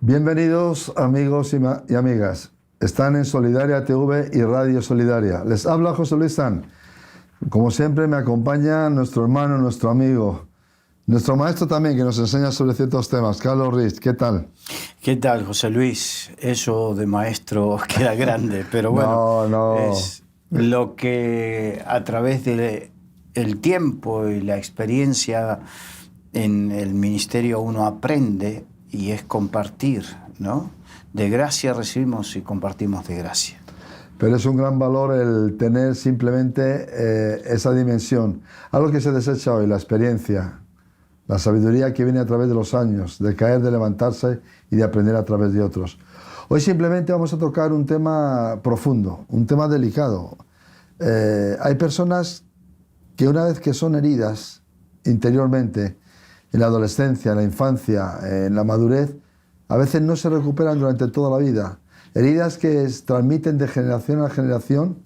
Bienvenidos amigos y amigas. Están en Solidaria TV y Radio Solidaria. Les habla José Luis San. Como siempre me acompaña nuestro hermano, nuestro amigo, nuestro maestro también que nos enseña sobre ciertos temas. Carlos Riz, ¿qué tal? ¿Qué tal, José Luis? Eso de maestro queda grande, pero bueno, es lo que a través del tiempo y la experiencia en el ministerio uno aprende y es compartir, ¿no? De gracia recibimos y compartimos de gracia. Pero es un gran valor el tener simplemente esa dimensión. Algo que se desecha hoy, la experiencia, la sabiduría que viene a través de los años, de caer, de levantarse y de aprender a través de otros. Hoy simplemente vamos a tocar un tema profundo, un tema delicado. Hay personas que una vez que son heridas interiormente, en la adolescencia, en la infancia, en la madurez, a veces no se recuperan durante toda la vida. Heridas que transmiten de generación a generación,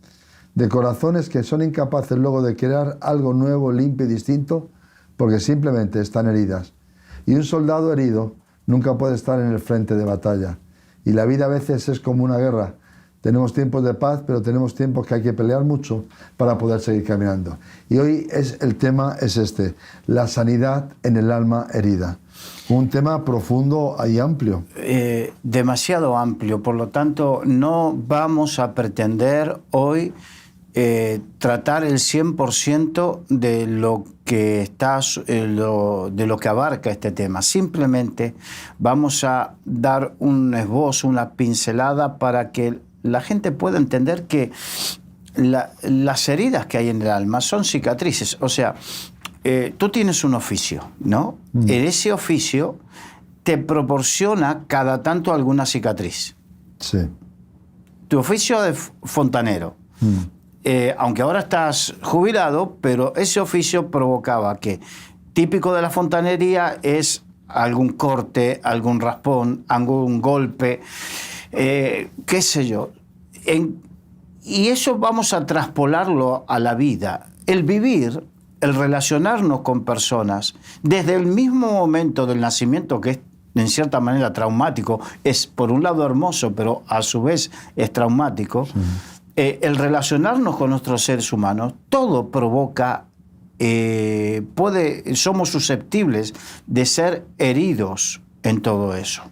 de corazones que son incapaces luego de crear algo nuevo, limpio y distinto, porque simplemente están heridas. Y un soldado herido nunca puede estar en el frente de batalla. Y la vida a veces es como una guerra. Tenemos tiempos de paz, pero tenemos tiempos que hay que pelear mucho para poder seguir caminando. Y hoy el tema es este, la sanidad en el alma herida. Un tema profundo y amplio. Demasiado amplio, por lo tanto no vamos a pretender hoy tratar el 100% de lo que de lo que abarca este tema. Simplemente vamos a dar un esbozo, una pincelada para que la gente puede entender que las heridas que hay en el alma son cicatrices. O sea, tú tienes un oficio, ¿no? En ese oficio te proporciona cada tanto alguna cicatriz. Sí. Tu oficio de fontanero. Aunque ahora estás jubilado, pero ese oficio provocaba que, típico de la fontanería, es algún corte, algún raspón, algún golpe, qué sé yo. Y eso vamos a traspolarlo a la vida. El vivir, el relacionarnos con personas, desde el mismo momento del nacimiento, que es en cierta manera traumático, es por un lado hermoso, pero a su vez es traumático, el relacionarnos con nuestros seres humanos, todo provoca, somos susceptibles de ser heridos en todo eso.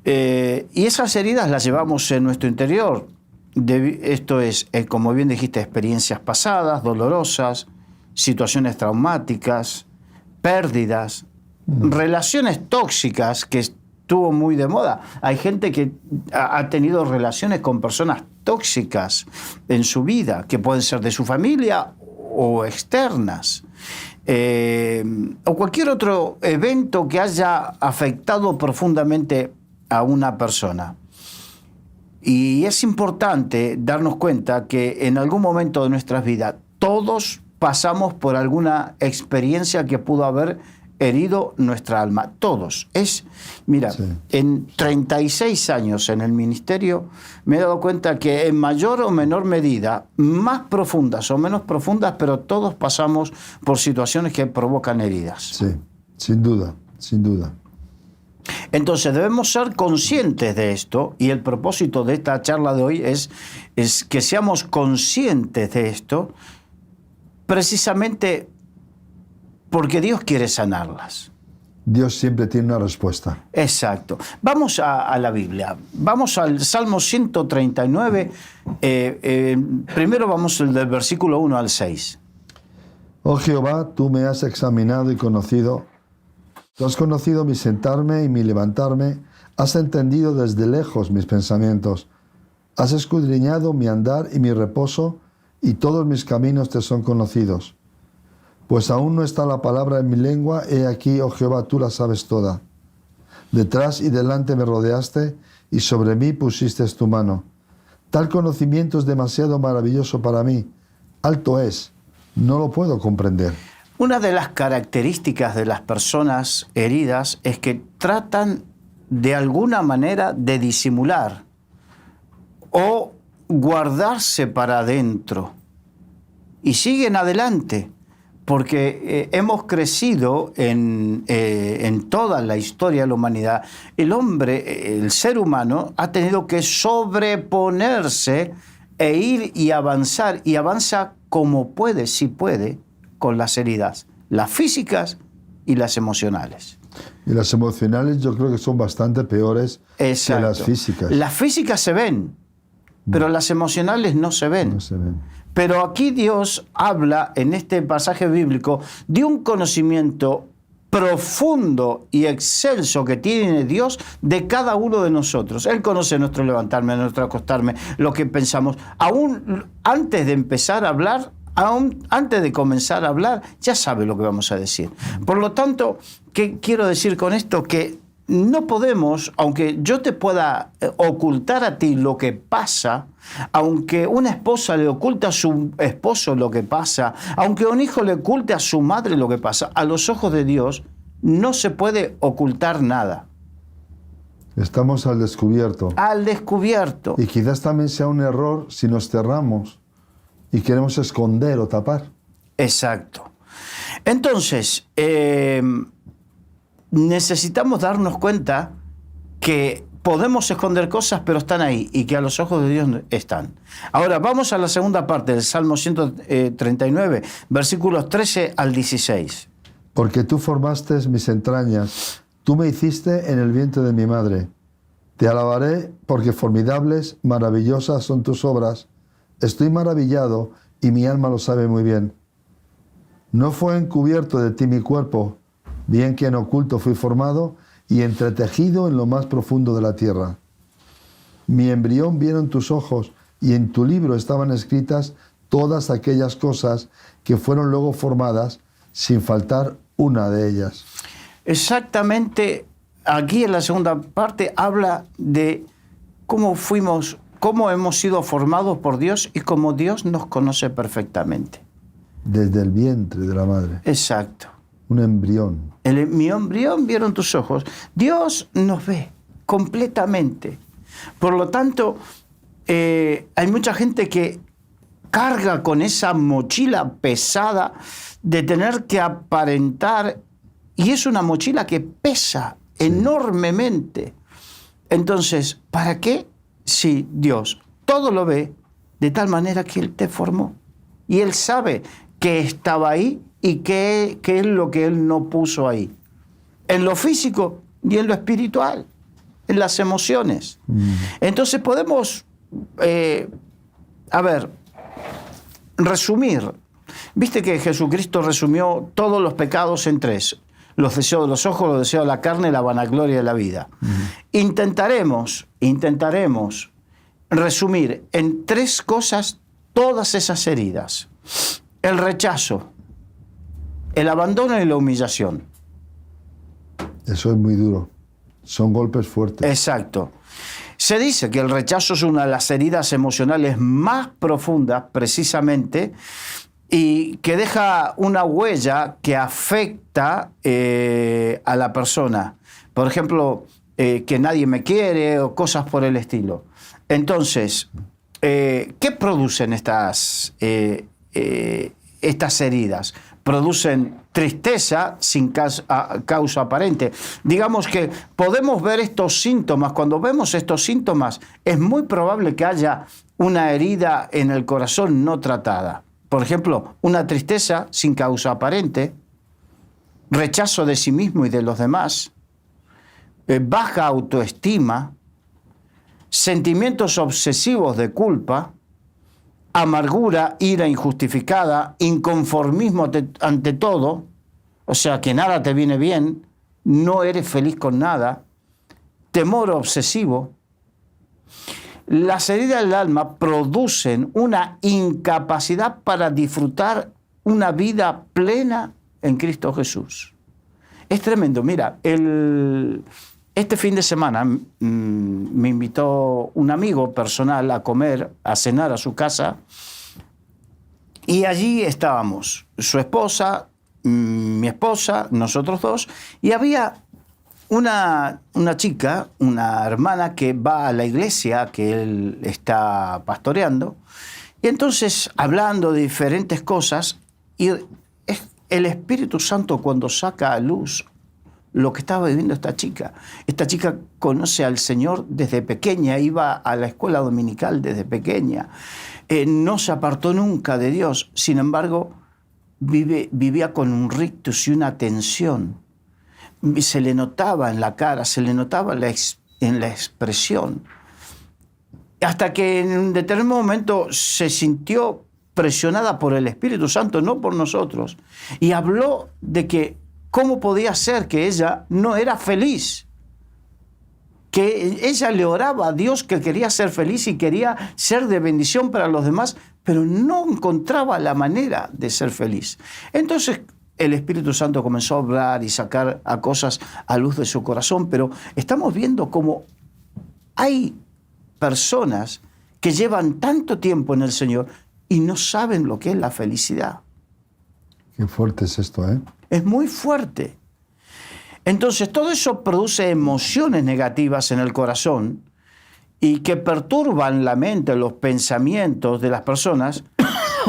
Y esas heridas las llevamos en nuestro interior. Esto es, como bien dijiste, experiencias pasadas, dolorosas, situaciones traumáticas, pérdidas, relaciones tóxicas, que estuvo muy de moda. Hay gente que ha tenido relaciones con personas tóxicas en su vida, que pueden ser de su familia o externas. O cualquier otro evento que haya afectado profundamente a una persona. Y es importante darnos cuenta que en algún momento de nuestras vidas todos pasamos por alguna experiencia que pudo haber herido nuestra alma. Todos. Mira, sí. En 36 años en el ministerio me he dado cuenta que en mayor o menor medida, más profundas o menos profundas, pero todos pasamos por situaciones que provocan heridas. Sí, sin duda, sin duda. Entonces debemos ser conscientes de esto, y el propósito de esta charla de hoy es que seamos conscientes de esto, precisamente porque Dios quiere sanarlas. Dios siempre tiene una respuesta. Exacto. Vamos a la Biblia. Vamos al Salmo 139. Primero vamos del versículo 1 al 6. Oh Jehová, tú me has examinado y conocido. Tú has conocido mi sentarme y mi levantarme. Has entendido desde lejos mis pensamientos. Has escudriñado mi andar y mi reposo, y todos mis caminos te son conocidos. Pues aún no está la palabra en mi lengua, he aquí, oh Jehová, tú la sabes toda. Detrás y delante me rodeaste, y sobre mí pusiste tu mano. Tal conocimiento es demasiado maravilloso para mí. Alto es, no lo puedo comprender. Una de las características de las personas heridas es que tratan de alguna manera de disimular o guardarse para adentro y siguen adelante porque hemos crecido en toda la historia de la humanidad. El hombre, el ser humano, ha tenido que sobreponerse e ir y avanza como puede, si puede, con las heridas, las físicas y las emocionales. Y las emocionales yo creo que son bastante peores Exacto. que las físicas. Las físicas se ven, pero las emocionales no se ven. No se ven. Pero aquí Dios habla en este pasaje bíblico de un conocimiento profundo y excelso que tiene Dios de cada uno de nosotros. Él conoce nuestro levantarme, nuestro acostarme, lo que pensamos. Aún antes de empezar a hablar, aún antes de comenzar a hablar, ya sabe lo que vamos a decir. Por lo tanto, ¿qué quiero decir con esto? Que no podemos, aunque yo te pueda ocultar a ti lo que pasa, aunque una esposa le oculte a su esposo lo que pasa, aunque un hijo le oculte a su madre lo que pasa, a los ojos de Dios no se puede ocultar nada. Estamos al descubierto. Al descubierto. Y quizás también sea un error si nos cerramos y queremos esconder o tapar. Exacto. Entonces, necesitamos darnos cuenta que podemos esconder cosas, pero están ahí y que a los ojos de Dios están. Ahora, vamos a la segunda parte del Salmo 139, versículos 13 al 16. Porque tú formaste mis entrañas, tú me hiciste en el vientre de mi madre. Te alabaré porque formidables, maravillosas son tus obras. Estoy maravillado y mi alma lo sabe muy bien. No fue encubierto de ti mi cuerpo, bien que en oculto fui formado y entretejido en lo más profundo de la tierra. Mi embrión vieron tus ojos y en tu libro estaban escritas todas aquellas cosas que fueron luego formadas, sin faltar una de ellas. Exactamente, aquí en la segunda parte habla de cómo hemos sido formados por Dios y cómo Dios nos conoce perfectamente. Desde el vientre de la madre. Exacto. Un embrión. Mi embrión vieron tus ojos. Dios nos ve completamente. Por lo tanto, hay mucha gente que carga con esa mochila pesada de tener que aparentar, y es una mochila que pesa enormemente. Entonces, ¿para qué? Si Dios todo lo ve de tal manera que Él te formó. Y Él sabe que estaba ahí y qué es lo que Él no puso ahí. En lo físico y en lo espiritual, en las emociones. Entonces podemos, resumir. Viste que Jesucristo resumió todos los pecados en 3. Los deseos de los ojos, los deseos de la carne, la vanagloria de la vida. Intentaremos resumir en 3 cosas todas esas heridas. El rechazo, el abandono y la humillación. Eso es muy duro. Son golpes fuertes. Exacto. Se dice que el rechazo es una de las heridas emocionales más profundas, precisamente, y que deja una huella que afecta a la persona. Por ejemplo, que nadie me quiere o cosas por el estilo. Entonces, ¿qué producen estas heridas? Producen tristeza sin causa aparente. Digamos que podemos ver estos síntomas. Cuando vemos estos síntomas, es muy probable que haya una herida en el corazón no tratada. Por ejemplo, una tristeza sin causa aparente, rechazo de sí mismo y de los demás, baja autoestima, sentimientos obsesivos de culpa, amargura, ira injustificada, inconformismo ante todo, o sea que nada te viene bien, no eres feliz con nada, temor obsesivo. Las heridas del alma producen una incapacidad para disfrutar una vida plena en Cristo Jesús. Es tremendo. Mira, este fin de semana me invitó un amigo personal a comer, a cenar a su casa, y allí estábamos, su esposa, mi esposa, nosotros dos, y había una chica, una hermana que va a la iglesia que él está pastoreando, y entonces hablando de diferentes cosas, y el Espíritu Santo, cuando saca a luz lo que estaba viviendo esta chica conoce al Señor desde pequeña, iba a la escuela dominical desde pequeña, no se apartó nunca de Dios, sin embargo, vivía con un rictus y una tensión. Se le notaba en la cara, se le notaba en la expresión. Hasta que en un determinado momento se sintió presionada por el Espíritu Santo, no por nosotros, y habló de que cómo podía ser que ella no era feliz, que ella le oraba a Dios que quería ser feliz y quería ser de bendición para los demás, pero no encontraba la manera de ser feliz. Entonces el Espíritu Santo comenzó a hablar y sacar a cosas a luz de su corazón, pero estamos viendo cómo hay personas que llevan tanto tiempo en el Señor y no saben lo que es la felicidad. Qué fuerte es esto, ¿eh? Es muy fuerte. Entonces todo eso produce emociones negativas en el corazón y que perturban la mente, los pensamientos de las personas,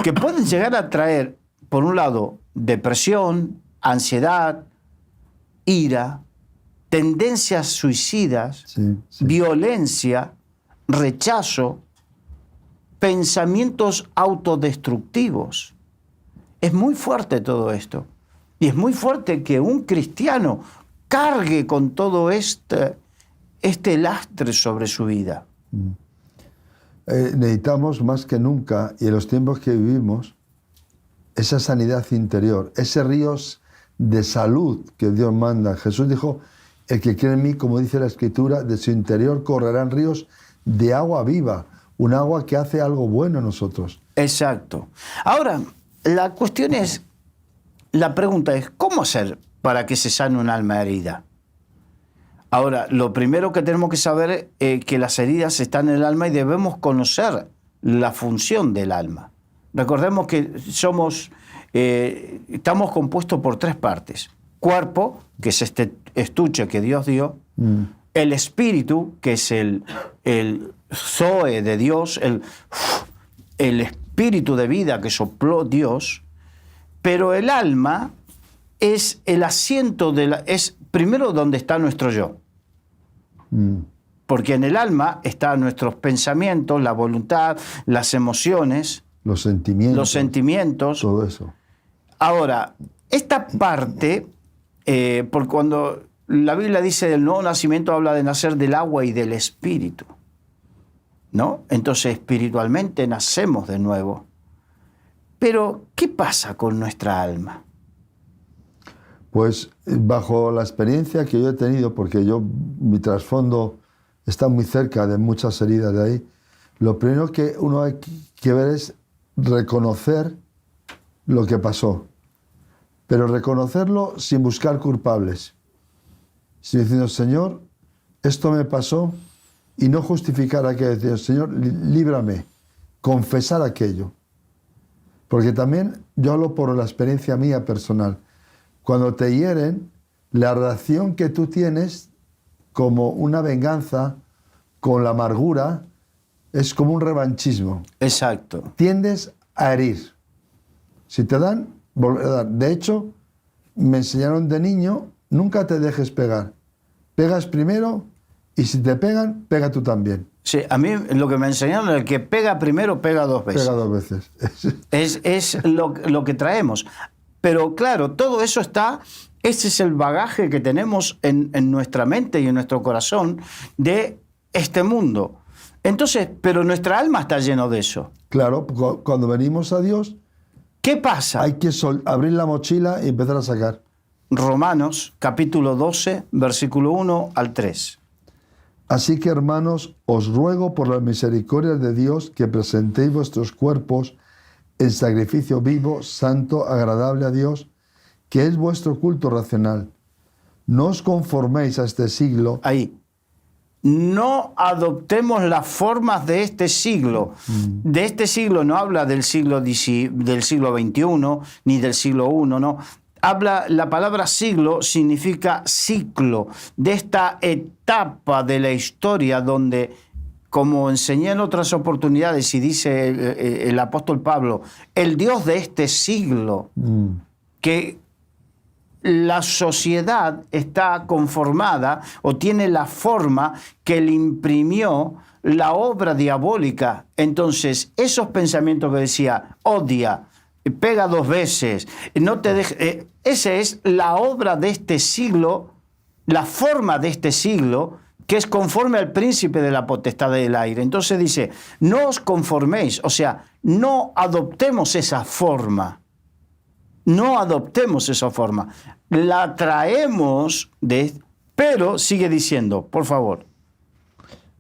que pueden llegar a traer, por un lado, depresión, ansiedad, ira, tendencias suicidas, Sí. violencia, rechazo, pensamientos autodestructivos. Es muy fuerte todo esto. Y es muy fuerte que un cristiano cargue con todo este lastre sobre su vida. Necesitamos más que nunca, y en los tiempos que vivimos, esa sanidad interior, ese ríos de salud que Dios manda. Jesús dijo, el que cree en mí, como dice la Escritura, de su interior correrán ríos de agua viva, un agua que hace algo bueno en nosotros. Exacto. Ahora, la cuestión es, la pregunta es, ¿cómo hacer para que se sane un alma herida? Ahora, lo primero que tenemos que saber es que las heridas están en el alma y debemos conocer la función del alma. Recordemos que estamos compuestos por tres partes. Cuerpo, que es este estuche que Dios dio. El espíritu, que es el Zoe de Dios, el espíritu de vida que sopló Dios. Pero el alma es el asiento es primero donde está nuestro yo. Porque en el alma están nuestros pensamientos, la voluntad, las emociones, los sentimientos. Todo eso. Ahora, esta parte, porque cuando la Biblia dice del nuevo nacimiento, habla de nacer del agua y del espíritu, ¿no? Entonces, espiritualmente nacemos de nuevo. Pero, ¿qué pasa con nuestra alma? Pues bajo la experiencia que yo he tenido, porque mi trasfondo está muy cerca de muchas heridas de ahí, lo primero que uno hay que ver es reconocer lo que pasó, pero reconocerlo sin buscar culpables, sino diciendo, Señor, esto me pasó, y no justificar aquello, decir, Señor, líbrame, confesar aquello. Porque también yo hablo por la experiencia mía personal. Cuando te hieren, la reacción que tú tienes como una venganza con la amargura es como un revanchismo. Exacto. Tiendes a herir. Si te dan, volver a dar. De hecho, me enseñaron de niño, nunca te dejes pegar. Pegas primero y si te pegan, pega tú también. Sí, a mí lo que me enseñaron, el que pega primero, pega dos veces. Pega dos veces. Es lo que traemos. Pero claro, todo eso ese es el bagaje que tenemos en nuestra mente y en nuestro corazón de este mundo. Entonces, pero nuestra alma está llena de eso. Claro, cuando venimos a Dios, ¿qué pasa? hay que abrir la mochila y empezar a sacar. Romanos, capítulo 12, versículo 1 al 3. Así que, hermanos, os ruego por las misericordias de Dios que presentéis vuestros cuerpos en sacrificio vivo, santo, agradable a Dios, que es vuestro culto racional. No os conforméis a este siglo. Ahí. No adoptemos las formas de este siglo. De este siglo no habla del siglo XXI, ni del siglo I, no. La palabra siglo significa ciclo, de esta etapa de la historia donde, como enseñé en otras oportunidades y dice el apóstol Pablo, el Dios de este siglo que la sociedad está conformada o tiene la forma que le imprimió la obra diabólica. Entonces, esos pensamientos que decía, odia, pega 2 veces, no te deje, esa es la obra de este siglo, la forma de este siglo, que es conforme al príncipe de la potestad del aire. Entonces dice, no os conforméis, o sea, no adoptemos esa forma. No adoptemos esa forma. La traemos, pero sigue diciendo, por favor.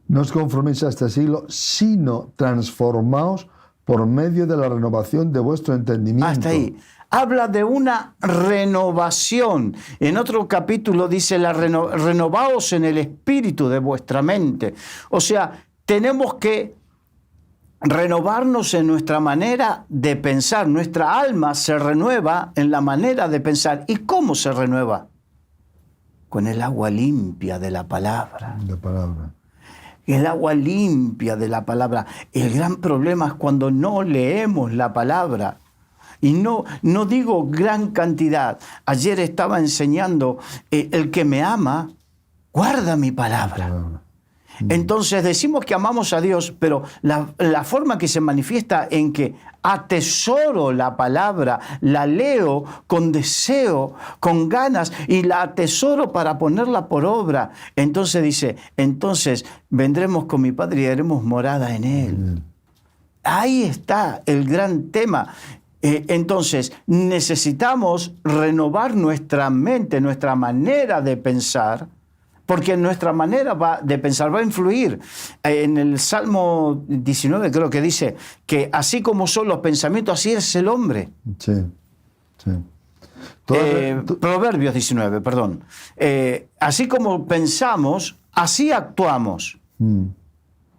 No os conforméis a este siglo, sino transformaos por medio de la renovación de vuestro entendimiento. Hasta ahí. Habla de una renovación. En otro capítulo dice, renovaos en el espíritu de vuestra mente. O sea, tenemos que renovarnos en nuestra manera de pensar. Nuestra alma se renueva en la manera de pensar. ¿Y cómo se renueva? Con el agua limpia de la palabra. La palabra. El agua limpia de la palabra. El gran problema es cuando no leemos la palabra. Y no digo gran cantidad. Ayer estaba enseñando, el que me ama, guarda mi palabra. Entonces decimos que amamos a Dios, pero la forma que se manifiesta en que atesoro la palabra, la leo con deseo, con ganas, y la atesoro para ponerla por obra. Entonces dice, entonces vendremos con mi Padre y haremos morada en Él. Ahí está el gran tema. Entonces necesitamos renovar nuestra mente, nuestra manera de pensar, porque nuestra manera de pensar va a influir. En el Salmo 19 creo que dice que así como son los pensamientos, así es el hombre. Sí, sí. Proverbios 19, perdón. Así como pensamos, así actuamos.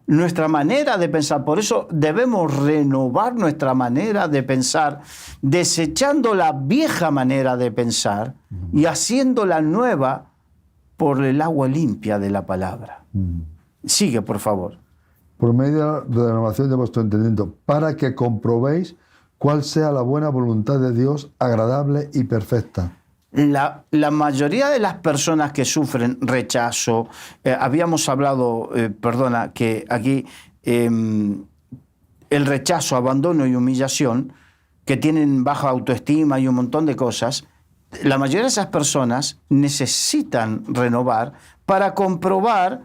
Nuestra manera de pensar, por eso debemos renovar nuestra manera de pensar, desechando la vieja manera de pensar y haciéndola nueva por el agua limpia de la palabra. Sigue, por favor. Por medio de la renovación de vuestro entendimiento, para que comprobéis cuál sea la buena voluntad de Dios, agradable y perfecta. La mayoría de las personas que sufren rechazo, habíamos hablado, que aquí el rechazo, abandono y humillación, que tienen baja autoestima y un montón de cosas, la mayoría de esas personas necesitan renovar para comprobar.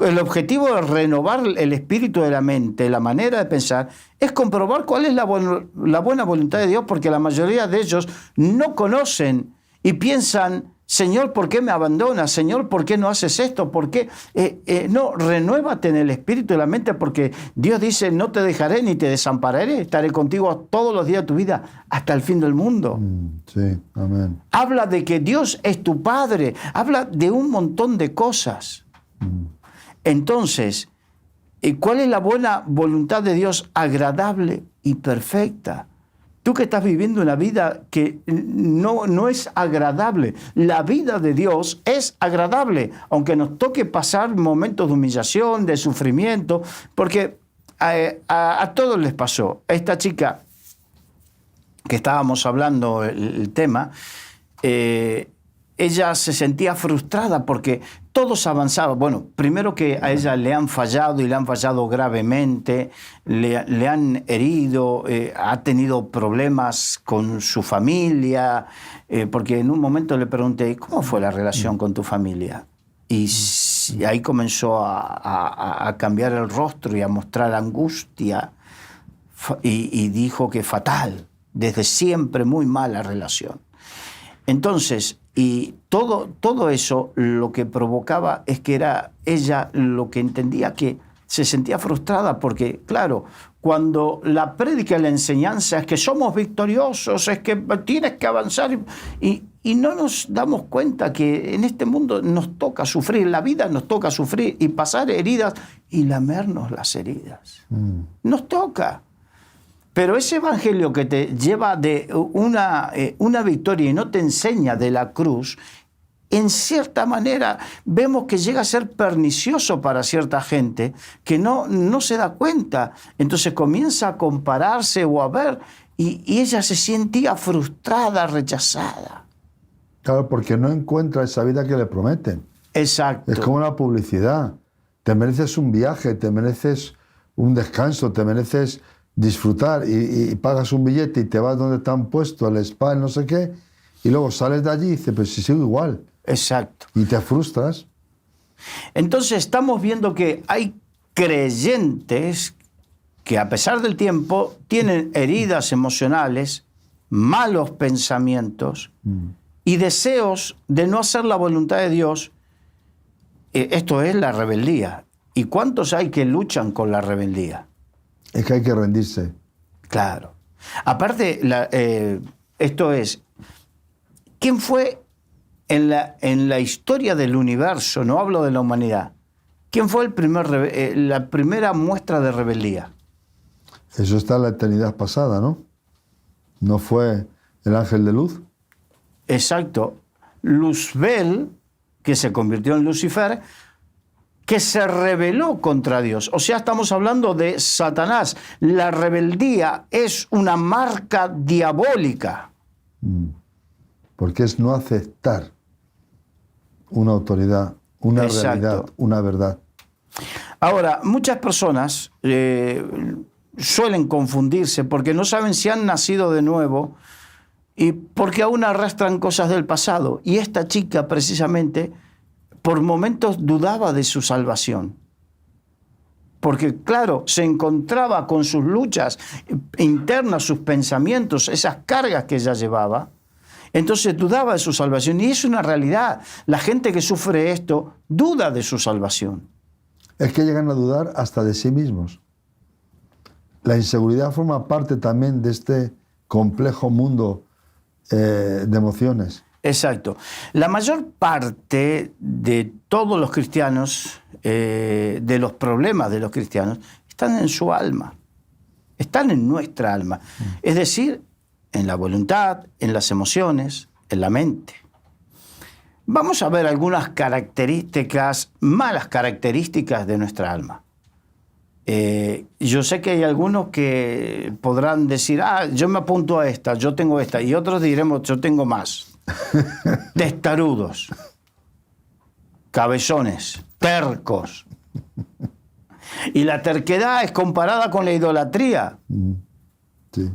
El objetivo de renovar el espíritu de la mente, la manera de pensar, es comprobar cuál es la buena voluntad de Dios, porque la mayoría de ellos no conocen y piensan, Señor, ¿por qué me abandonas? Señor, ¿por qué no haces esto? ¿Por qué? No, renuévate en el espíritu de la mente, porque Dios dice, no te dejaré ni te desampararé, estaré contigo todos los días de tu vida hasta el fin del mundo. Sí, amén. Habla de que Dios es tu Padre, habla de un montón de cosas. Entonces, ¿cuál es la buena voluntad de Dios? Agradable y perfecta. Tú que estás viviendo una vida que no es agradable. La vida de Dios es agradable, aunque nos toque pasar momentos de humillación, de sufrimiento, porque a todos les pasó. A esta chica que estábamos hablando el tema, ella se sentía frustrada porque todos avanzaban. Bueno, primero que a ella le han fallado y le han fallado gravemente, le han herido, ha tenido problemas con su familia, porque en un momento le pregunté, ¿cómo fue la relación con tu familia? Y ahí comenzó a cambiar el rostro y a mostrar angustia y dijo que fatal, desde siempre muy mala relación. Entonces, y todo eso lo que provocaba es que era ella lo que entendía, que se sentía frustrada porque, claro, cuando la prédica y la enseñanza es que somos victoriosos, es que tienes que avanzar y no nos damos cuenta que en este mundo nos toca sufrir, la vida nos toca sufrir y pasar heridas y lamernos las heridas. Nos toca. Pero ese evangelio que te lleva de una victoria y no te enseña de la cruz, en cierta manera vemos que llega a ser pernicioso para cierta gente que no se da cuenta. Entonces comienza a compararse o a ver y ella se sentía frustrada, rechazada. Claro, porque no encuentra esa vida que le prometen. Exacto. Es como una publicidad. Te mereces un viaje, te mereces un descanso, te mereces disfrutar y pagas un billete y te vas donde te han puesto el spa, el no sé qué, y luego sales de allí y dices, pues si sigo igual. Exacto. Y te frustras. Entonces estamos viendo que hay creyentes que a pesar del tiempo tienen heridas emocionales, malos pensamientos y deseos de no hacer la voluntad de Dios. Esto es la rebeldía. ¿Y cuántos hay que luchan con la rebeldía? Es que hay que rendirse. Claro. Aparte, esto es, ¿quién fue en la historia del universo, no hablo de la humanidad, quién fue la primera muestra de rebeldía? Eso está en la eternidad pasada, ¿no? ¿No fue el ángel de luz? Exacto. Luzbel, que se convirtió en Lucifer, que se rebeló contra Dios. O sea, estamos hablando de Satanás. La rebeldía es una marca diabólica. Porque es no aceptar una autoridad, una realidad, una verdad. Ahora, muchas personas suelen confundirse porque no saben si han nacido de nuevo y porque aún arrastran cosas del pasado. Y esta chica, precisamente, por momentos dudaba de su salvación. Porque, claro, se encontraba con sus luchas internas, sus pensamientos, esas cargas que ella llevaba. Entonces dudaba de su salvación. Y es una realidad. La gente que sufre esto duda de su salvación. Es que llegan a dudar hasta de sí mismos. La inseguridad forma parte también de este complejo mundo de emociones. Exacto. La mayor parte de todos los cristianos, de los problemas de los cristianos, están en su alma, están en nuestra alma. Es decir, en la voluntad, en las emociones, en la mente. Vamos a ver algunas características, malas características de nuestra alma. Yo sé que hay algunos que podrán decir, yo me apunto a esta, yo tengo esta, y otros diremos, yo tengo más. Testarudos, cabezones, tercos. Y la terquedad es comparada con la idolatría. Sí,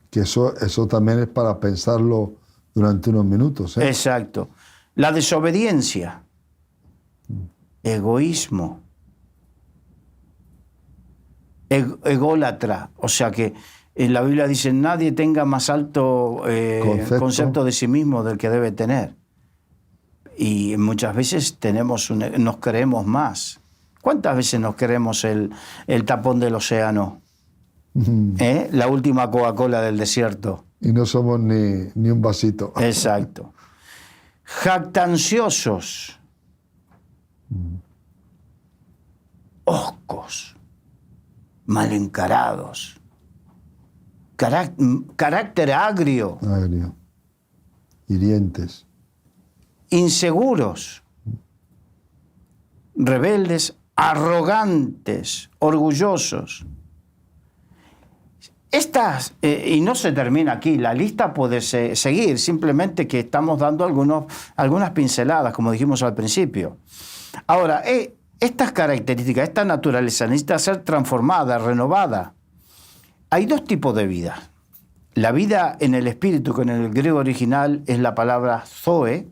que eso también es para pensarlo durante unos minutos. Exacto. La desobediencia, egoísmo, ególatra, o sea que en la Biblia dice, nadie tenga más alto concepto de sí mismo del que debe tener. Y muchas veces nos creemos más. ¿Cuántas veces nos creemos el tapón del océano? La última Coca-Cola del desierto. Y no somos ni un vasito. Exacto. Jactanciosos. Hoscos. Mal encarados. Carácter agrio. Agrio. Hirientes. Inseguros. Rebeldes, arrogantes, orgullosos. Estas, y no se termina aquí, la lista puede seguir, simplemente que estamos dando algunas pinceladas, como dijimos al principio. Ahora, estas características, esta naturaleza necesita ser transformada, renovada. Hay dos tipos de vida. La vida en el espíritu, que en el griego original es la palabra zoe,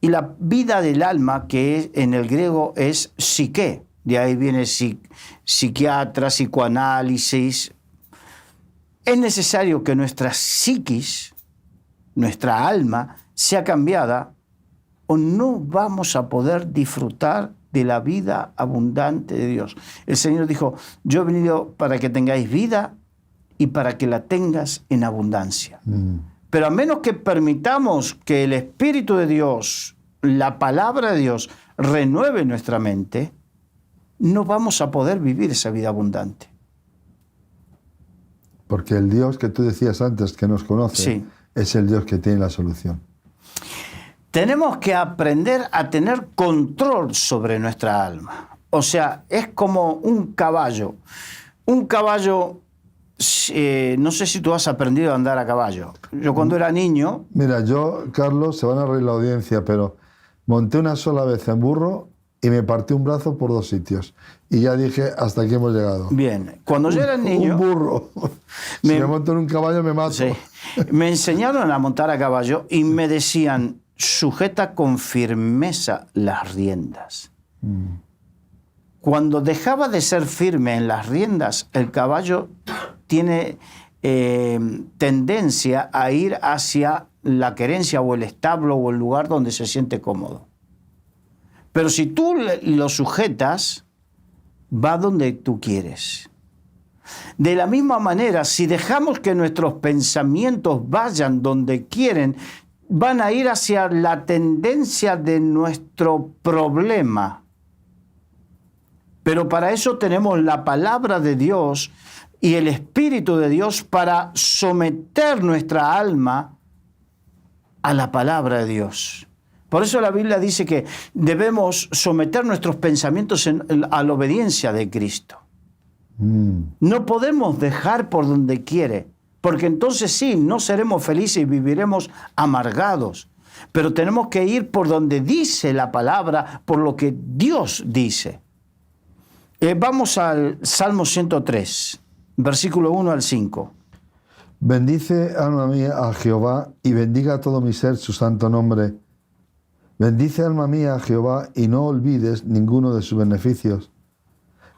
y la vida del alma, que en el griego es psique. De ahí viene psiquiatra, psicoanálisis. Es necesario que nuestra psiquis, nuestra alma, sea cambiada o no vamos a poder disfrutar de la vida abundante de Dios. El Señor dijo, yo he venido para que tengáis vida y para que la tengas en abundancia. Pero a menos que permitamos que el Espíritu de Dios, la palabra de Dios, renueve nuestra mente, no vamos a poder vivir esa vida abundante. Porque el Dios que tú decías antes que nos conoce, sí, es el Dios que tiene la solución. Tenemos que aprender a tener control sobre nuestra alma. O sea, es como un caballo. Un caballo, no sé si tú has aprendido a andar a caballo. Yo cuando era niño... Mira, yo, Carlos, se van a reír la audiencia, pero monté una sola vez en burro y me partí un brazo por 2 sitios. Y ya dije, hasta aquí hemos llegado. Bien, cuando yo era niño... Un burro. Si me monto en un caballo me mato. Sí, me enseñaron a montar a caballo y me decían, sujeta con firmeza las riendas. Cuando dejaba de ser firme en las riendas, el caballo tiene tendencia a ir hacia la querencia o el establo o el lugar donde se siente cómodo. Pero si tú lo sujetas, va donde tú quieres. De la misma manera, si dejamos que nuestros pensamientos vayan donde quieren, van a ir hacia la tendencia de nuestro problema. Pero para eso tenemos la palabra de Dios y el Espíritu de Dios para someter nuestra alma a la palabra de Dios. Por eso la Biblia dice que debemos someter nuestros pensamientos a la obediencia de Cristo. No podemos dejar por donde quiere, porque entonces sí, no seremos felices y viviremos amargados. Pero tenemos que ir por donde dice la palabra, por lo que Dios dice. Vamos al Salmo 103, versículo 1 al 5. Bendice, alma mía, a Jehová, y bendiga a todo mi ser su santo nombre. Bendice, alma mía, a Jehová, y no olvides ninguno de sus beneficios.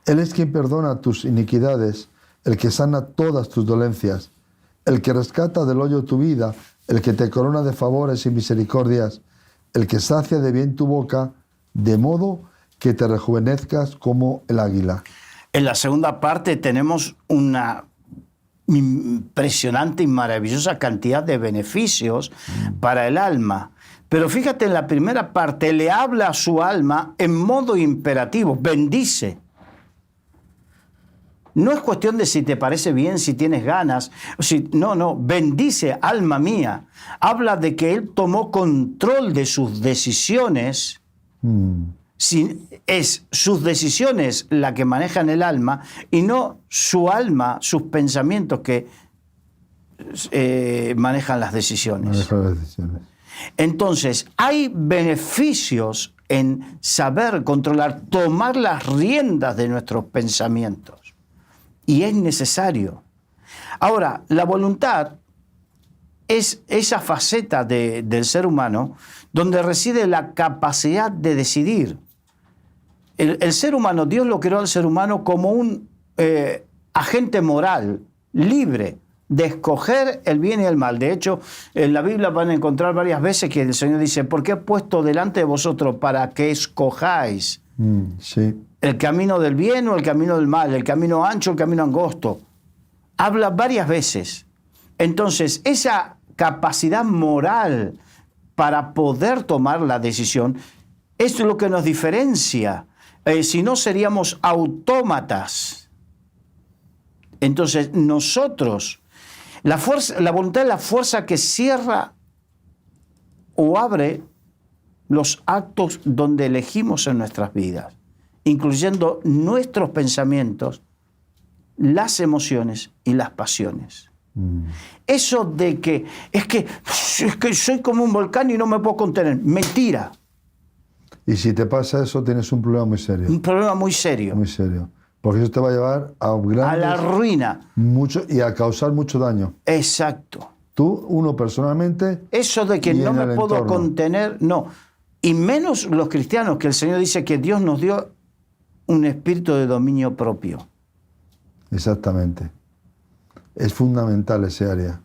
Él es quien perdona tus iniquidades, el que sana todas tus dolencias, el que rescata del hoyo tu vida, el que te corona de favores y misericordias, el que sacia de bien tu boca, de modo que te rejuvenezcas como el águila. En la segunda parte tenemos una impresionante y maravillosa cantidad de beneficios para el alma. Pero fíjate, en la primera parte le habla a su alma en modo imperativo, bendice. No es cuestión de si te parece bien, si tienes ganas. No, bendice, alma mía. Habla de que él tomó control de sus decisiones. Es sus decisiones la que manejan el alma y no su alma, sus pensamientos que manejan las decisiones. Entonces, hay beneficios en saber controlar, tomar las riendas de nuestros pensamientos. Y es necesario. Ahora, la voluntad es esa faceta del ser humano donde reside la capacidad de decidir. El ser humano, Dios lo creó al ser humano como un agente moral, libre, de escoger el bien y el mal. De hecho, en la Biblia van a encontrar varias veces que el Señor dice, ¿por qué he puesto delante de vosotros para que escojáis el camino del bien o el camino del mal, el camino ancho o el camino angosto? Habla varias veces. Entonces, esa capacidad moral para poder tomar la decisión es lo que nos diferencia. Si no, seríamos autómatas. Entonces, nosotros, la voluntad es la fuerza que cierra o abre los actos donde elegimos en nuestras vidas, incluyendo nuestros pensamientos, las emociones y las pasiones. Eso de que es que soy como un volcán y no me puedo contener, mentira. Y si te pasa eso, tienes un problema muy serio. Un problema muy serio. Muy serio. Porque eso te va a llevar a la ruina. Y a causar mucho daño. Exacto. Tú, uno personalmente. Eso de que no me puedo contener, no. Y menos los cristianos, que el Señor dice que Dios nos dio un espíritu de dominio propio. Exactamente. Es fundamental ese área.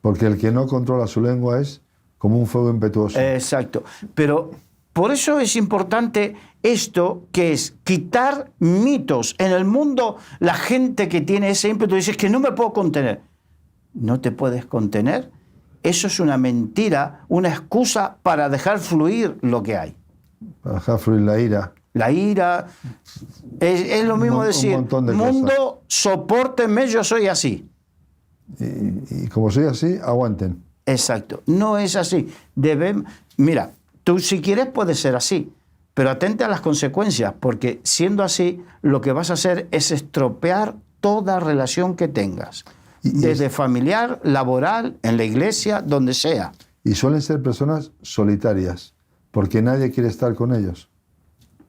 Porque el que no controla su lengua es como un fuego impetuoso. Exacto. Pero por eso es importante esto, que es quitar mitos. En el mundo, la gente que tiene ese ímpetu dice que no me puedo contener. ¿No te puedes contener? Eso es una mentira, una excusa para dejar fluir lo que hay. Para dejar fluir la ira. La ira, es lo mismo decir, mundo, sopórtenme, yo soy así. Y como soy así, aguanten. Exacto. No es así. Mira, tú si quieres puedes ser así, pero atente a las consecuencias, porque siendo así, lo que vas a hacer es estropear toda relación que tengas, desde familiar, laboral, en la iglesia, donde sea. Y suelen ser personas solitarias, porque nadie quiere estar con ellos.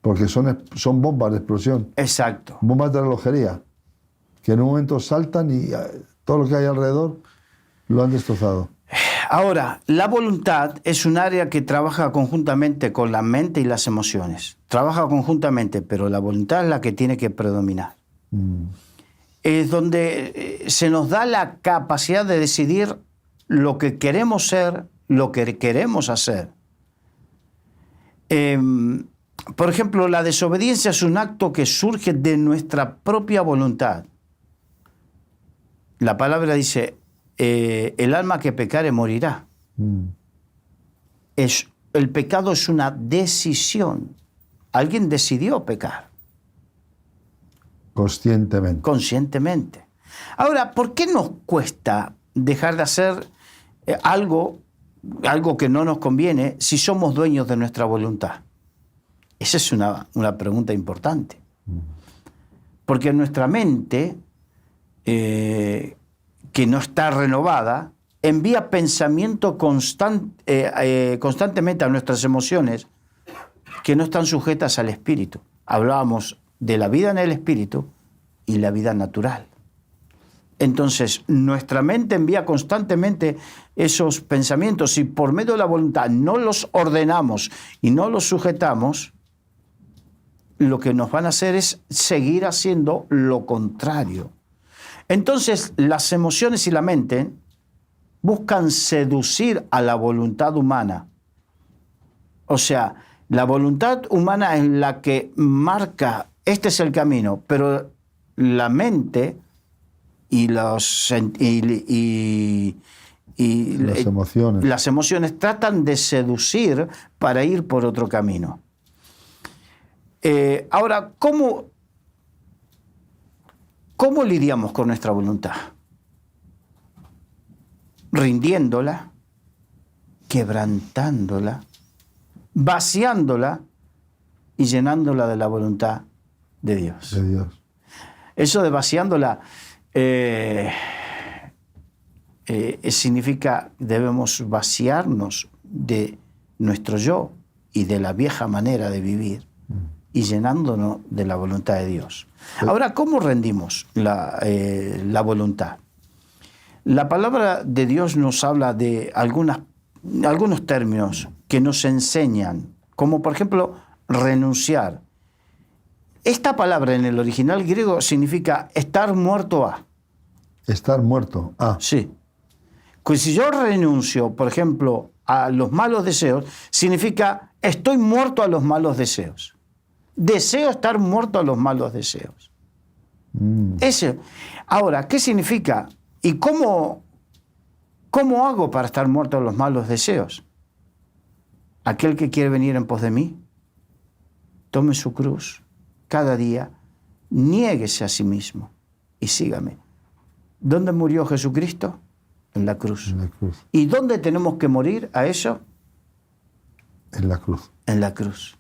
Porque son bombas de explosión. Exacto. Bombas de relojería, que en un momento saltan y todo lo que hay alrededor lo han destrozado. Ahora, la voluntad es un área que trabaja conjuntamente con la mente y las emociones. Trabaja conjuntamente, pero la voluntad es la que tiene que predominar. Es donde se nos da la capacidad de decidir lo que queremos ser, lo que queremos hacer. Por ejemplo, la desobediencia es un acto que surge de nuestra propia voluntad. La palabra dice, el alma que pecare morirá. El pecado es una decisión. Alguien decidió pecar. Conscientemente. Conscientemente. Ahora, ¿por qué nos cuesta dejar de hacer algo que no nos conviene si somos dueños de nuestra voluntad? Esa es una pregunta importante. Porque nuestra mente, que no está renovada, envía pensamiento constantemente a nuestras emociones que no están sujetas al espíritu. Hablábamos de la vida en el espíritu y la vida natural. Entonces, nuestra mente envía constantemente esos pensamientos y por medio de la voluntad no los ordenamos y no los sujetamos, lo que nos van a hacer es seguir haciendo lo contrario. Entonces, las emociones y la mente buscan seducir a la voluntad humana. O sea, la voluntad humana es la que marca, este es el camino, pero la mente y las emociones tratan de seducir para ir por otro camino. Ahora, ¿cómo lidiamos con nuestra voluntad? Rindiéndola, quebrantándola, vaciándola y llenándola de la voluntad de Dios. De Dios. Eso de vaciándola significa debemos vaciarnos de nuestro yo y de la vieja manera de vivir y llenándonos de la voluntad de Dios. Ahora, ¿cómo rendimos la voluntad? La palabra de Dios nos habla de algunos términos que nos enseñan, como por ejemplo renunciar. Esta palabra en el original griego significa estar muerto a. Estar muerto a. Sí. Pues si yo renuncio, por ejemplo, a los malos deseos, significa estoy muerto a los malos deseos. Deseo estar muerto a los malos deseos. Ahora, ¿qué significa? ¿Y cómo hago para estar muerto a los malos deseos? Aquel que quiere venir en pos de mí, tome su cruz cada día, niéguese a sí mismo y sígame. ¿Dónde murió Jesucristo? En la cruz. En la cruz. ¿Y dónde tenemos que morir a eso? En la cruz. En la cruz.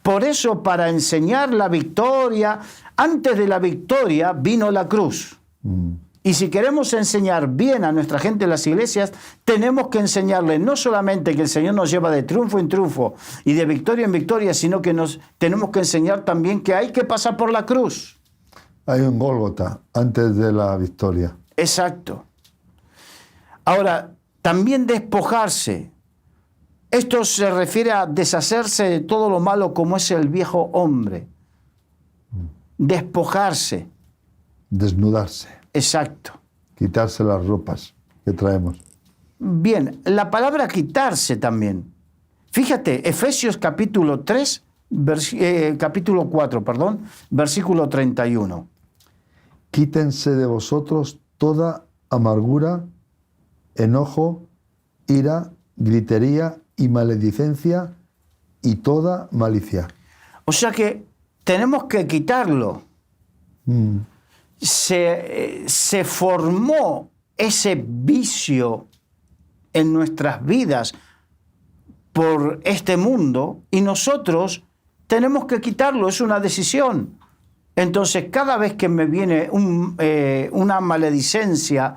Por eso, para enseñar la victoria, antes de la victoria vino la cruz. Y si queremos enseñar bien a nuestra gente en las iglesias, tenemos que enseñarle no solamente que el Señor nos lleva de triunfo en triunfo y de victoria en victoria, sino que tenemos que enseñar también que hay que pasar por la cruz. Hay un Gólgota antes de la victoria. Exacto. Ahora, también despojarse. Esto se refiere a deshacerse de todo lo malo como es el viejo hombre. Despojarse. Desnudarse. Exacto. Quitarse las ropas que traemos. Bien, la palabra quitarse también. Fíjate, Efesios capítulo 3, capítulo 4, versículo 31. Quítense de vosotros toda amargura, enojo, ira, gritería y maledicencia y toda malicia. O sea que tenemos que quitarlo. Se formó ese vicio en nuestras vidas por este mundo y nosotros tenemos que quitarlo, es una decisión. Entonces, cada vez que me viene una maledicencia,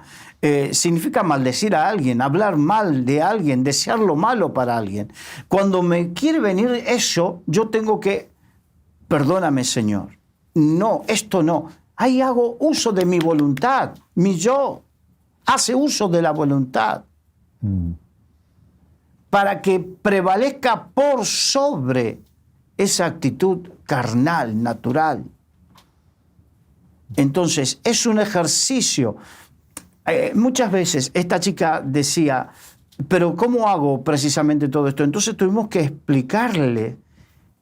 significa maldecir a alguien, hablar mal de alguien, desear lo malo para alguien. Cuando me quiere venir eso, yo tengo que, perdóname, Señor. No, esto no. Ahí hago uso de mi voluntad, mi yo hace uso de la voluntad. Para que prevalezca por sobre esa actitud carnal, natural. Entonces, es un ejercicio. Muchas veces esta chica decía, pero ¿cómo hago precisamente todo esto? Entonces tuvimos que explicarle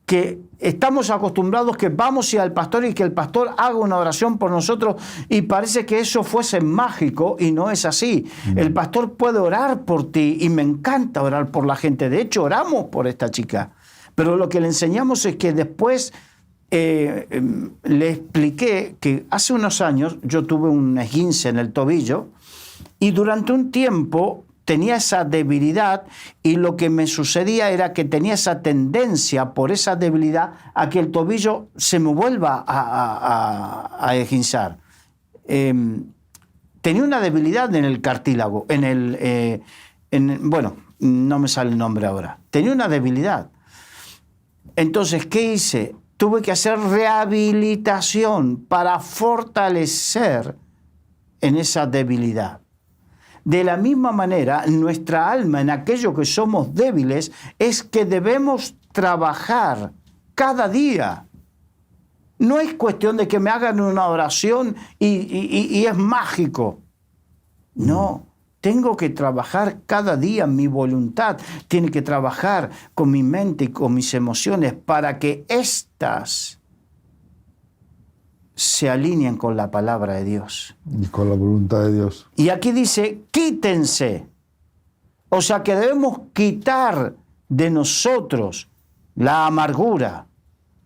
que estamos acostumbrados que vamos al pastor y que el pastor haga una oración por nosotros y parece que eso fuese mágico y no es así. El pastor puede orar por ti y me encanta orar por la gente. De hecho, oramos por esta chica. Pero lo que le enseñamos es que después le expliqué que hace unos años yo tuve un esguince en el tobillo y durante un tiempo tenía esa debilidad y lo que me sucedía era que tenía esa tendencia por esa debilidad a que el tobillo se me vuelva a esguinzar. Tenía una debilidad en el cartílago, bueno, no me sale el nombre ahora. Tenía una debilidad. Entonces, ¿qué hice? Tuve que hacer rehabilitación para fortalecer en esa debilidad. De la misma manera, nuestra alma, en aquello que somos débiles, es que debemos trabajar cada día. No es cuestión de que me hagan una oración y es mágico. No, tengo que trabajar cada día mi voluntad. Tiene que trabajar con mi mente y con mis emociones para que éstas se alineen con la palabra de Dios. Y con la voluntad de Dios. Y aquí dice, quítense. O sea que debemos quitar de nosotros la amargura,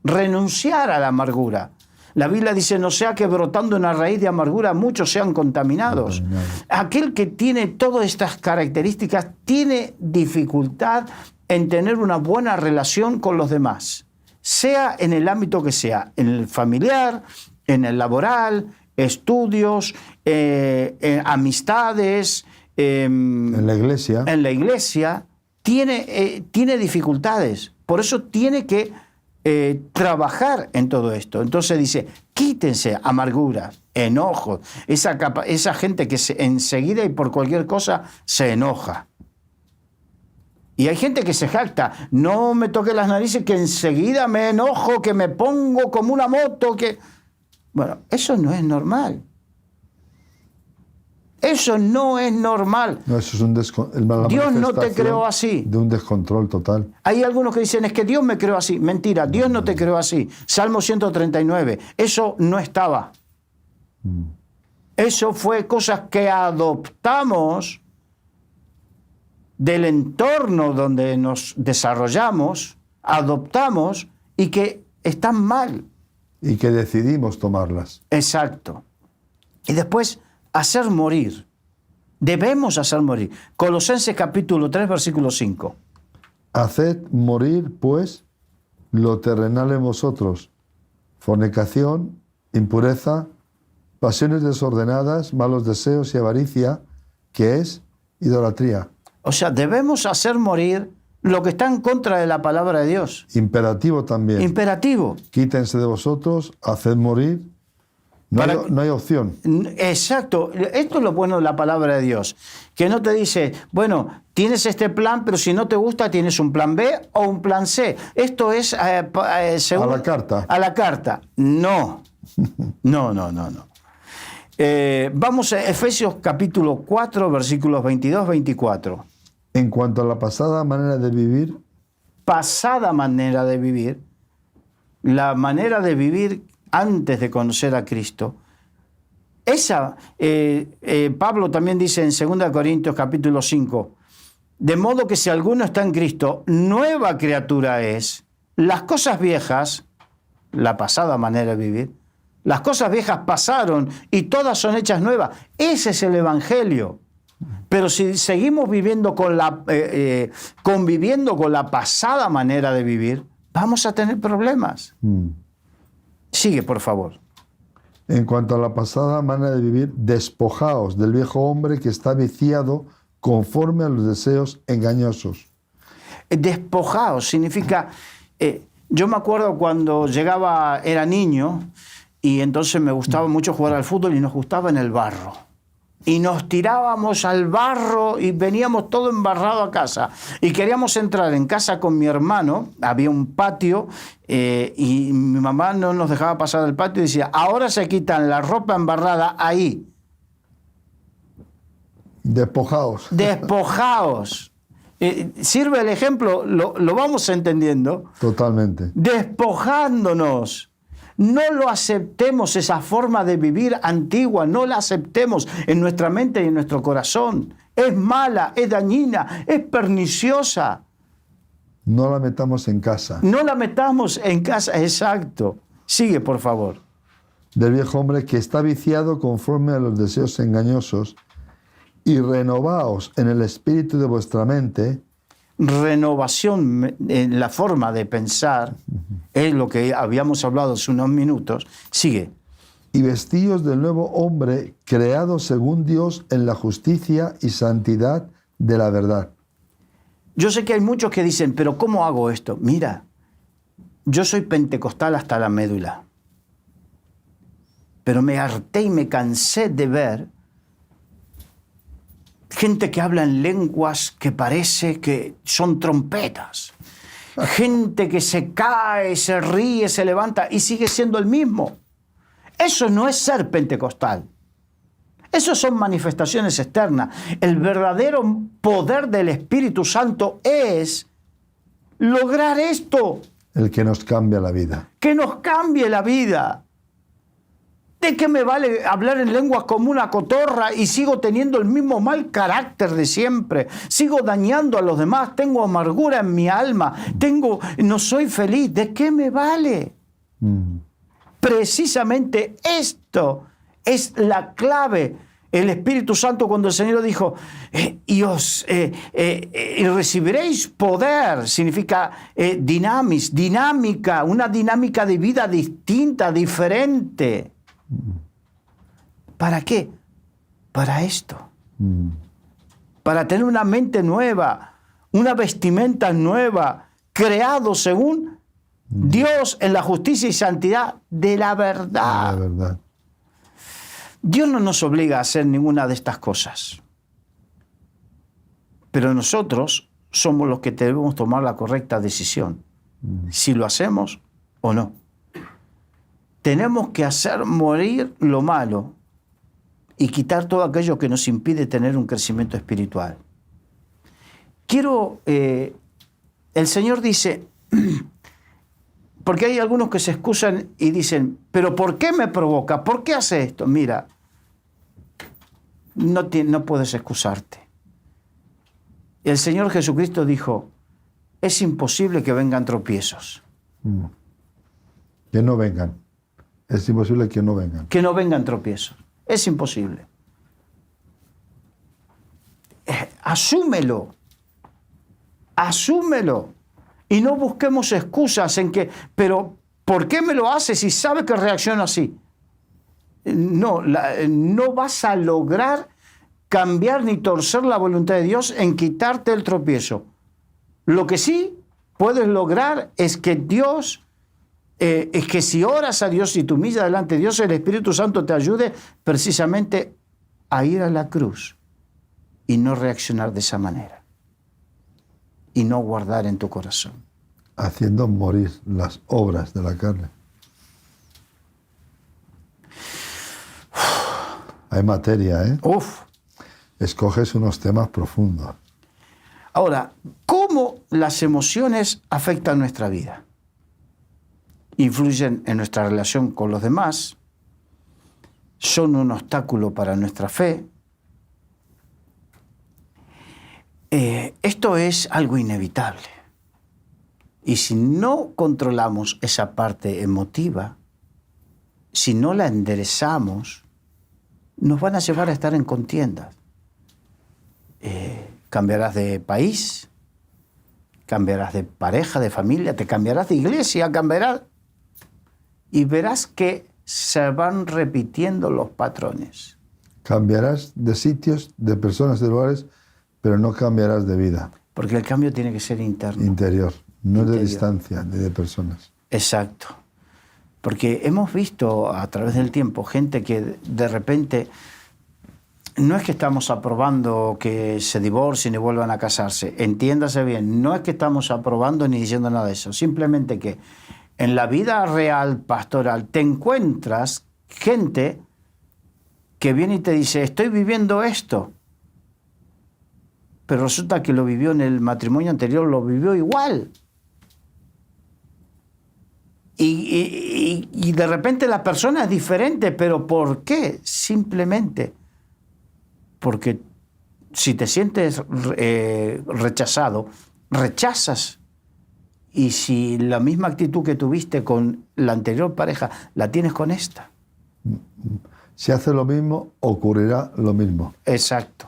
renunciar a la amargura. La Biblia dice, no sea que brotando una raíz de amargura muchos sean contaminados. Aquel que tiene todas estas características tiene dificultad en tener una buena relación con los demás, sea en el ámbito que sea, en el familiar, en el laboral, estudios, amistades, en la iglesia. En la iglesia tiene dificultades. Por eso tiene que trabajar en todo esto. Entonces dice, quítense amarguras, enojos, esa gente que enseguida y por cualquier cosa se enoja. Y hay gente que se jacta, no me toque las narices, que enseguida me enojo, que me pongo como una moto, que... Bueno, eso no es normal. Eso no es normal. No, eso es Dios no te creó así. De un descontrol total. Hay algunos que dicen, es que Dios me creó así. Mentira, Dios no te creó así. Salmo 139. Eso no estaba. Eso fue cosas que adoptamos del entorno donde nos desarrollamos, adoptamos y que están mal. Y que decidimos tomarlas. Exacto. Y después, hacer morir. Debemos hacer morir. Colosenses capítulo 3, versículo 5. Haced morir, pues, lo terrenal en vosotros. Fornicación, impureza, pasiones desordenadas, malos deseos y avaricia, que es idolatría. O sea, debemos hacer morir lo que está en contra de la palabra de Dios. Imperativo también. Imperativo. Quítense de vosotros, haced morir. No hay opción. Exacto. Esto es lo bueno de la palabra de Dios. Que no te dice, bueno, tienes este plan, pero si no te gusta, tienes un plan B o un plan C. Esto es según, a la carta. A la carta. No. No. Vamos a Efesios capítulo 4, versículos 22-24. En cuanto a la pasada manera de vivir. Pasada manera de vivir. La manera de vivir antes de conocer a Cristo. Esa, Pablo también dice en 2 Corintios capítulo 5, de modo que si alguno está en Cristo, nueva criatura es. Las cosas viejas, la pasada manera de vivir, Las cosas viejas pasaron y todas son hechas nuevas. Ese es el Evangelio. Pero si seguimos viviendo conviviendo con la pasada manera de vivir, vamos a tener problemas. Sigue, por favor. En cuanto a la pasada manera de vivir, despojaos del viejo hombre que está viciado conforme a los deseos engañosos. Despojaos significa... yo me acuerdo cuando era niño, y entonces me gustaba mucho jugar al fútbol y nos gustaba en el barro. Y nos tirábamos al barro y veníamos todo embarrado a casa. Y queríamos entrar en casa con mi hermano, había un patio, y mi mamá no nos dejaba pasar del patio y decía, ahora se quitan la ropa embarrada ahí. Despojaos. Despojaos. Sirve el ejemplo, lo vamos entendiendo. Totalmente. Despojándonos. No lo aceptemos, esa forma de vivir antigua, no la aceptemos en nuestra mente y en nuestro corazón. Es mala, es dañina, es perniciosa. No la metamos en casa. No la metamos en casa, exacto. Sigue, por favor. Del viejo hombre que está viciado conforme a los deseos engañosos, y renovaos en el espíritu de vuestra mente. Renovación en la forma de pensar, es lo que habíamos hablado hace unos minutos. Sigue. Y vestíos del nuevo hombre creado según Dios en la justicia y santidad de la verdad. Yo sé que hay muchos que dicen, pero ¿cómo hago esto? Mira, yo soy pentecostal hasta la médula, pero me harté y me cansé de ver gente que habla en lenguas que parece que son trompetas. Gente que se cae, se ríe, se levanta y sigue siendo el mismo. Eso no es ser pentecostal. Eso son manifestaciones externas. El verdadero poder del Espíritu Santo es lograr esto. El que nos cambia la vida. Que nos cambie la vida. ¿De qué me vale hablar en lenguas como una cotorra y sigo teniendo el mismo mal carácter de siempre? Sigo dañando a los demás, tengo amargura en mi alma, no soy feliz. ¿De qué me vale? Precisamente esto es la clave. El Espíritu Santo, cuando el Señor dijo, y recibiréis poder, significa dinámica, una dinámica de vida distinta, diferente. ¿Para qué? Para esto. Para tener una mente nueva, una vestimenta nueva, creado según Dios en la justicia y santidad de la verdad. La verdad. Dios no nos obliga a hacer ninguna de estas cosas. Pero nosotros somos los que debemos tomar la correcta decisión. Si lo hacemos o no. Tenemos que hacer morir lo malo y quitar todo aquello que nos impide tener un crecimiento espiritual. El Señor dice, porque hay algunos que se excusan y dicen, pero ¿por qué me provoca? ¿Por qué hace esto? Mira, no puedes excusarte. El Señor Jesucristo dijo, es imposible que vengan tropiezos. Que no vengan. Es imposible que no vengan. Que no vengan tropiezos. Es imposible. Asúmelo. Asúmelo. Y no busquemos excusas en que, pero ¿por qué me lo haces si sabes que reacciono así? No vas a lograr cambiar ni torcer la voluntad de Dios en quitarte el tropiezo. Lo que sí puedes lograr es que si oras a Dios y te humillas delante de Dios, el Espíritu Santo te ayude precisamente a ir a la cruz y no reaccionar de esa manera y no guardar en tu corazón. Haciendo morir las obras de la carne. Hay materia, ¿eh? Uf. Escoges unos temas profundos. Ahora, ¿cómo las emociones afectan nuestra vida? Influyen en nuestra relación con los demás, son un obstáculo para nuestra fe. Esto es algo inevitable. Y si no controlamos esa parte emotiva, si no la enderezamos, nos van a llevar a estar en contiendas. Cambiarás de país, cambiarás de pareja, de familia, te cambiarás de iglesia, cambiarás. Y verás que se van repitiendo los patrones. Cambiarás de sitios, de personas, de lugares, pero no cambiarás de vida. Porque el cambio tiene que ser interno. Interior, no Interior. de distancia, ni de personas. Exacto. Porque hemos visto a través del tiempo gente que de repente, no es que estamos aprobando que se divorcien y vuelvan a casarse, entiéndase bien, no es que estamos aprobando ni diciendo nada de eso, simplemente que en la vida real pastoral te encuentras gente que viene y te dice, estoy viviendo esto, pero resulta que lo vivió en el matrimonio anterior, lo vivió igual. Y de repente la persona es diferente, pero ¿por qué? Simplemente porque si te sientes rechazado, rechazas. Y si la misma actitud que tuviste con la anterior pareja, la tienes con esta. Si haces lo mismo, ocurrirá lo mismo. Exacto.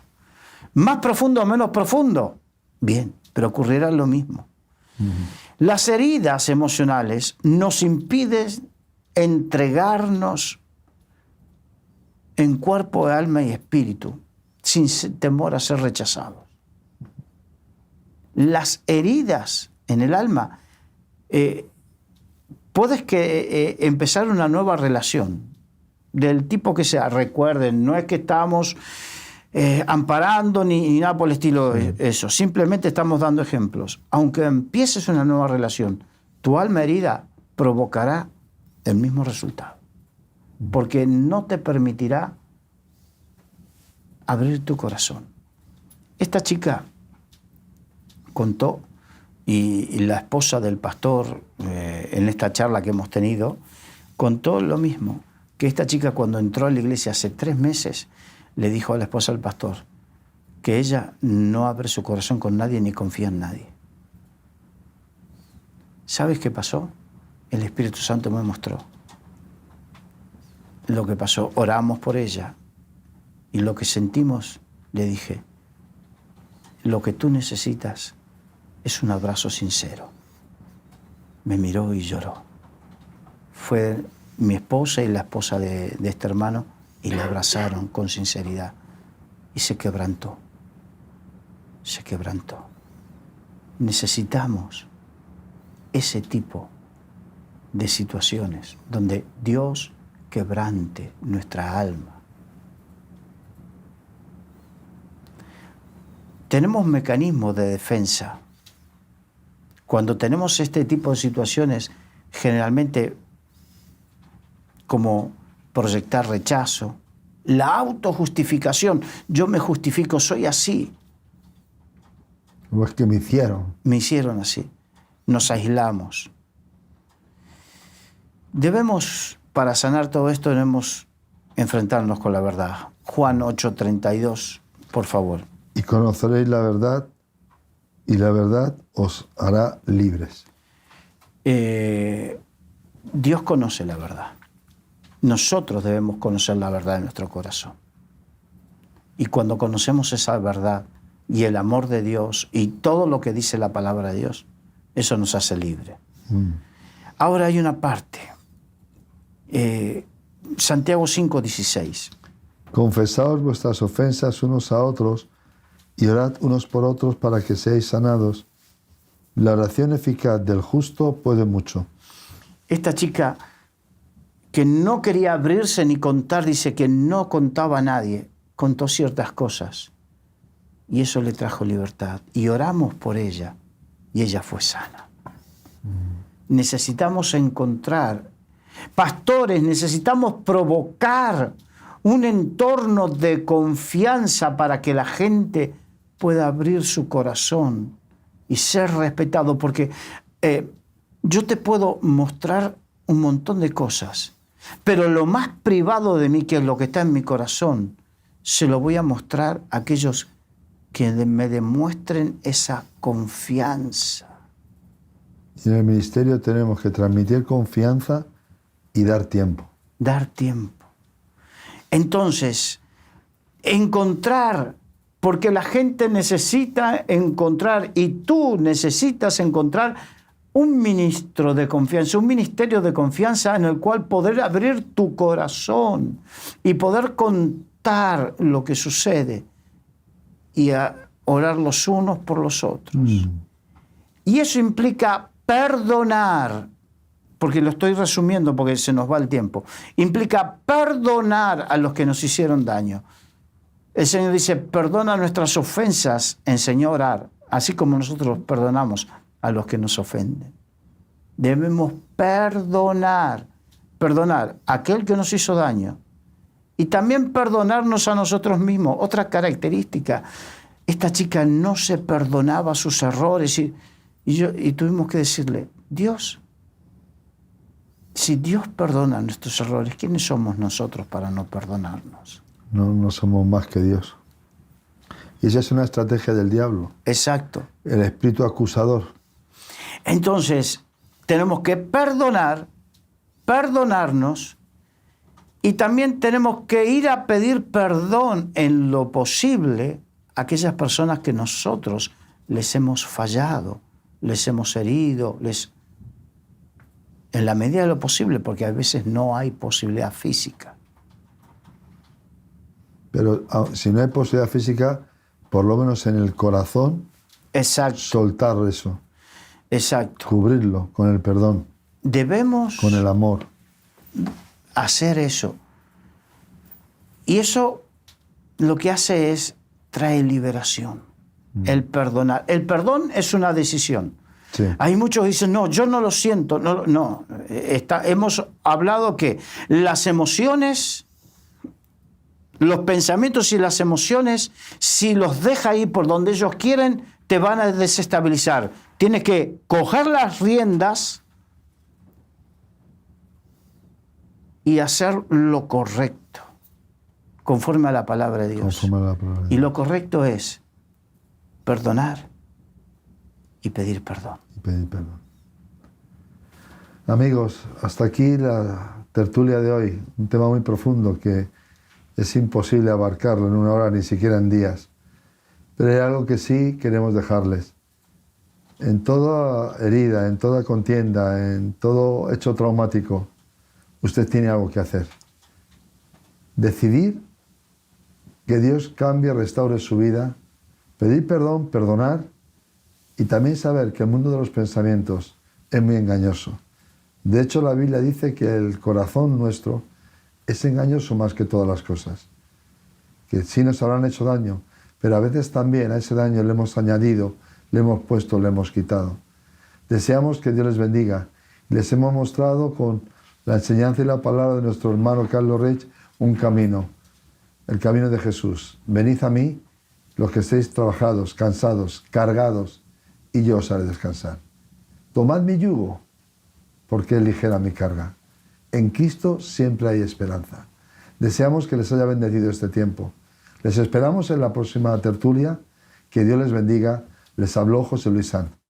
Más profundo o menos profundo, bien, pero ocurrirá lo mismo. Las heridas emocionales nos impiden entregarnos en cuerpo, alma y espíritu sin temor a ser rechazados. Las heridas en el alma, puedes empezar una nueva relación del tipo que sea. Recuerden, no es que estamos amparando ni nada por el estilo de eso. Simplemente estamos dando ejemplos. Aunque empieces una nueva relación, tu alma herida provocará el mismo resultado. Porque no te permitirá abrir tu corazón. Esta chica contó, y la esposa del pastor, en esta charla que hemos tenido, contó lo mismo, que esta chica cuando entró a la iglesia hace 3 meses, le dijo a la esposa del pastor que ella no abre su corazón con nadie ni confía en nadie. ¿Sabes qué pasó? El Espíritu Santo me mostró lo que pasó. Oramos por ella y lo que sentimos, le dije, lo que tú necesitas es un abrazo sincero. Me miró y lloró. Fue mi esposa y la esposa de este hermano y le abrazaron con sinceridad y se quebrantó. Se quebrantó. Necesitamos ese tipo de situaciones donde Dios quebrante nuestra alma. Tenemos mecanismos de defensa. Cuando tenemos este tipo de situaciones, generalmente como proyectar rechazo, la autojustificación, yo me justifico, soy así. O es que me hicieron. Me hicieron así. Nos aislamos. Debemos, para sanar todo esto, debemos enfrentarnos con la verdad. Juan 8:32, por favor. Y conoceréis la verdad, y la verdad os hará libres. Dios conoce la verdad. Nosotros debemos conocer la verdad en nuestro corazón. Y cuando conocemos esa verdad y el amor de Dios y todo lo que dice la palabra de Dios, eso nos hace libres. Ahora hay una parte. Santiago 5:16. Confesaos vuestras ofensas unos a otros y orad unos por otros para que seáis sanados. La oración eficaz del justo puede mucho. Esta chica que no quería abrirse ni contar, dice que no contaba a nadie, contó ciertas cosas y eso le trajo libertad. Y oramos por ella y ella fue sana. Necesitamos encontrar, pastores, necesitamos provocar un entorno de confianza para que la gente pueda abrir su corazón y ser respetado, porque yo te puedo mostrar un montón de cosas, pero lo más privado de mí, que es lo que está en mi corazón, se lo voy a mostrar a aquellos que me demuestren esa confianza. Y en el ministerio tenemos que transmitir confianza y dar tiempo. Dar tiempo. Entonces, encontrar, porque la gente necesita encontrar y tú necesitas encontrar un ministro de confianza, un ministerio de confianza en el cual poder abrir tu corazón y poder contar lo que sucede y orar los unos por los otros. Y eso implica perdonar, porque lo estoy resumiendo porque se nos va el tiempo, implica perdonar a los que nos hicieron daño. El Señor dice, perdona nuestras ofensas, enseñó a orar, así como nosotros perdonamos a los que nos ofenden. Debemos perdonar a aquel que nos hizo daño y también perdonarnos a nosotros mismos. Otra característica, esta chica no se perdonaba sus errores y tuvimos que decirle, Dios, si Dios perdona nuestros errores, ¿quiénes somos nosotros para no perdonarnos? No somos más que Dios. Y esa es una estrategia del diablo. Exacto. El espíritu acusador. Entonces, tenemos que perdonarnos y también tenemos que ir a pedir perdón en lo posible a aquellas personas que nosotros les hemos fallado, les hemos herido, en la medida de lo posible, porque a veces no hay posibilidad física. Pero si no hay posibilidad física, por lo menos en el corazón, exacto, soltar eso. Exacto. Cubrirlo con el perdón. Debemos con el amor. Hacer eso. Y eso lo que hace es trae liberación. El perdonar. El perdón es una decisión. Sí. Hay muchos que dicen, no, yo no lo siento. No. Hemos hablado que las emociones, los pensamientos y las emociones, si los deja ir por donde ellos quieren, te van a desestabilizar. Tienes que coger las riendas y hacer lo correcto, conforme a la palabra de Dios. Y lo correcto es perdonar y pedir perdón. Amigos, hasta aquí la tertulia de hoy. Un tema muy profundo que es imposible abarcarlo en una hora, ni siquiera en días. Pero hay algo que sí queremos dejarles. En toda herida, en toda contienda, en todo hecho traumático, usted tiene algo que hacer. Decidir que Dios cambie, restaure su vida, pedir perdón, perdonar y también saber que el mundo de los pensamientos es muy engañoso. De hecho, la Biblia dice que el corazón nuestro es engañoso más que todas las cosas. Que sí nos habrán hecho daño, pero a veces también a ese daño le hemos añadido, le hemos puesto, le hemos quitado. Deseamos que Dios les bendiga. Les hemos mostrado con la enseñanza y la palabra de nuestro hermano Carlos Reich un camino, el camino de Jesús. Venid a mí, los que estéis trabajados, cansados, cargados, y yo os haré descansar. Tomad mi yugo, porque es ligera mi carga. En Cristo siempre hay esperanza. Deseamos que les haya bendecido este tiempo. Les esperamos en la próxima tertulia. Que Dios les bendiga. Les habló José Luis Sanz.